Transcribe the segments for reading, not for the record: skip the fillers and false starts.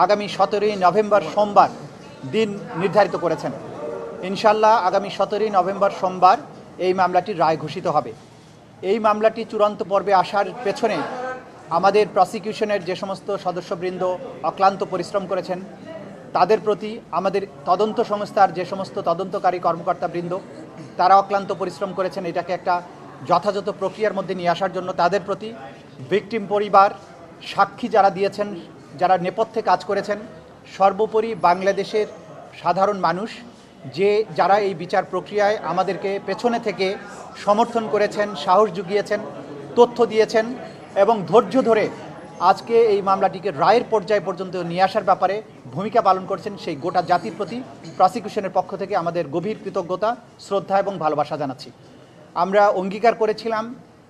আগামী 17ই নভেম্বর সোমবার দিন নির্ধারিত করেছেন। ইনশাল্লাহ আগামী 17ই নভেম্বর সোমবার এই মামলাটির রায় ঘোষিত হবে। এই মামলাটি চূড়ান্ত পর্বে আসার পেছনে আমাদের প্রসিকিউশনের যে সমস্ত সদস্যবৃন্দ অক্লান্ত পরিশ্রম করেছেন তাদের প্রতি, আমাদের তদন্ত সংস্থার যে সমস্ত তদন্তকারী কর্মকর্তাবৃন্দ তারা অক্লান্ত পরিশ্রম করেছেন এটাকে একটা যথাযথ প্রক্রিয়ার মধ্যে নিয়ে আসার জন্য, তাদের প্রতি, ভিকটিম পরিবার, সাক্ষী যারা দিয়েছেন, যারা নেপথ্যে কাজ করেছেন, সর্বোপরি বাংলাদেশের সাধারণ মানুষ যারা এই বিচার প্রক্রিয়ায় আমাদেরকে পেছনে থেকে সমর্থন করেছেন, সাহস জুগিয়েছেন, তথ্য দিয়েছেন এবং ধৈর্য ধরে আজকে এই মামলাটিকে রায়ের পর্যায় পর্যন্ত নিয়ে আসার ব্যাপারে ভূমিকা পালন করছেন, সেই গোটা জাতির প্রতি প্রসিকিউশনের পক্ষ থেকে আমাদের গভীর কৃতজ্ঞতা, শ্রদ্ধা এবং ভালোবাসা জানাচ্ছি। আমরা অঙ্গীকার করেছিলাম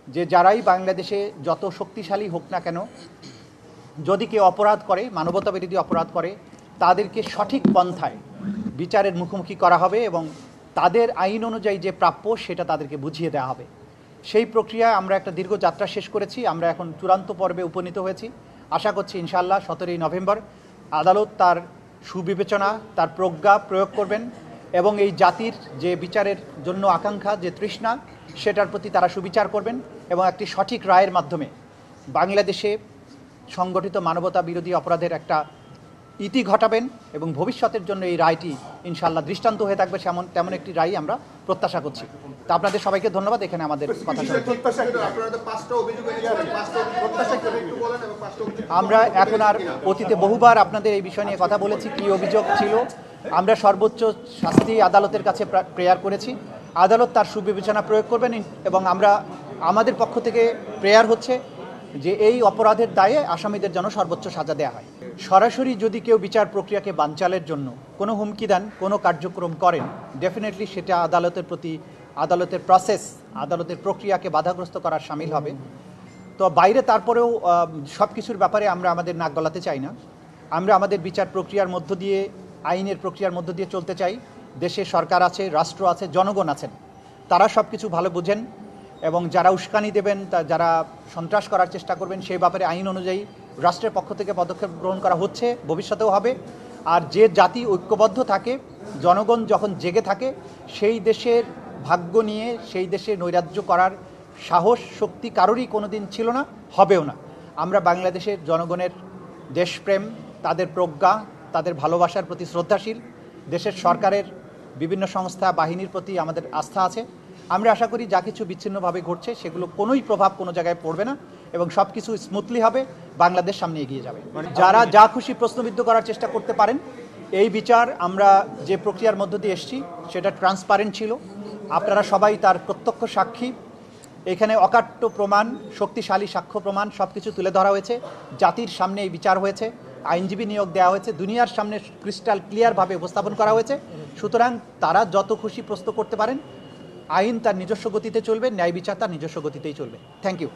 যে যারাই বাংলাদেশে যত শক্তিশালী হোক না কেন, যদি কেউ অপরাধ করে, মানবতা বিরোধী অপরাধ করে, তাদেরকে সঠিক পন্থায় বিচারের মুখোমুখি করা হবে এবং তাদের আইন অনুযায়ী যে প্রাপ্য সেটা তাদেরকে বুঝিয়ে দেওয়া হবে। সেই প্রক্রিয়ায় আমরা একটা দীর্ঘ যাত্রা শেষ করেছি। আমরা এখন চূড়ান্ত পর্বে উপনীত হয়েছি। আশা করছি ইনশাআল্লাহ 17ই নভেম্বর আদালত তার সুবিবেচনা, তার প্রজ্ঞা প্রয়োগ করবেন এবং এই জাতির যে বিচারের জন্য আকাঙ্ক্ষা, যে তৃষ্ণা, সেটার প্রতি তারা সুবিচার করবেন এবং একটি সঠিক রায়ের মাধ্যমে বাংলাদেশে সংগঠিত মানবতা বিরোধী অপরাধের একটা ইতি ঘটাবেন এবং ভবিষ্যতের জন্য এই রায়টি ইনশাআল্লাহ দৃষ্টান্ত হয়ে থাকবে তেমন একটি রায় আমরা প্রত্যাশা করছি। তা আপনাদের সবাইকে ধন্যবাদ এখানে আমাদের কথা শুনে। আমরা এখন আর অতীতে বহুবার আপনাদের এই বিষয় নিয়ে কথা বলেছি, কী অভিযোগ ছিল। আমরা সর্বোচ্চ শাস্তি আদালতের কাছে প্রেয়ার করেছি, আদালত তার সুবিবেচনা প্রয়োগ করবেন এবং আমাদের পক্ষ থেকে প্রেয়ার হচ্ছে যে এই অপরাধের দায়ে আসামিদের জন্য সর্বোচ্চ সাজা দেওয়া হয়। সরাসরি যদি কেউ বিচার প্রক্রিয়াকে বানচালের জন্য কোনো হুমকি দেন, কোনো কার্যক্রম করেন, ডেফিনেটলি সেটা আদালতের প্রতি, আদালতের প্রসেস, আদালতের প্রক্রিয়াকে বাধাগ্রস্ত করার শামিল হবে। তো বাইরে তারপরেও সব কিছুর ব্যাপারে আমরা আমাদের নাক গলাতে চাই না। আমরা আমাদের বিচার প্রক্রিয়ার মধ্য দিয়ে, আইনের প্রক্রিয়ার মধ্য দিয়ে চলতে চাই। দেশে সরকার আছে, রাষ্ট্র আছে, জনগণ আছেন, তারা সব কিছু ভালো বুঝেন এবং যারা উস্কানি দেবেন, যারা সন্ত্রাস করার চেষ্টা করবেন, সেই ব্যাপারে আইন অনুযায়ী রাষ্ট্রের পক্ষ থেকে পদক্ষেপ গ্রহণ করা হচ্ছে, ভবিষ্যতেও হবে। আর যে জাতি ঐক্যবদ্ধ থাকে, জনগণ যখন জেগে থাকে, সেই দেশের ভাগ্য নিয়ে সেই দেশে নৈরাজ্য করার সাহস, শক্তি কারোরই কোনো দিন ছিল না, হবেও না। আমরা বাংলাদেশের জনগণের দেশপ্রেম, তাদের প্রজ্ঞা, তাদের ভালোবাসার প্রতি শ্রদ্ধাশীল। দেশের সরকারের বিভিন্ন সংস্থা, বাহিনীর প্রতি আমাদের আস্থা আছে। আমরা আশা করি যা কিছু বিচ্ছিন্নভাবে ঘটছে সেগুলো কোনোই প্রভাব কোনো জায়গায় পড়বে না এবং সব কিছু স্মুথলি হবে, বাংলাদেশ সামনে এগিয়ে যাবে। যারা যা খুশি প্রশ্নবিদ্ধ করার চেষ্টা করতে পারেন। এই বিচার আমরা যে প্রক্রিয়ার মধ্য দিয়ে এসেছি সেটা ট্রান্সপারেন্ট ছিল, আপনারা সবাই তার প্রত্যক্ষ সাক্ষী। এখানে অকাট্য প্রমাণ, শক্তিশালী সাক্ষ্য প্রমাণ সব কিছু তুলে ধরা হয়েছে, জাতির সামনে এই বিচার হয়েছে, আইনজীবী নিয়োগ দেওয়া হয়েছে, দুনিয়ার সামনে ক্রিস্টাল ক্লিয়ারভাবে উপস্থাপন করা হয়েছে। সুতরাং তারা যত খুশি প্রশ্ন করতে পারেন, আইন তার নিজস্ব গতিতে চলবে, ন্যায় বিচার তার নিজস্ব গতিতেই চলবে। Thank you.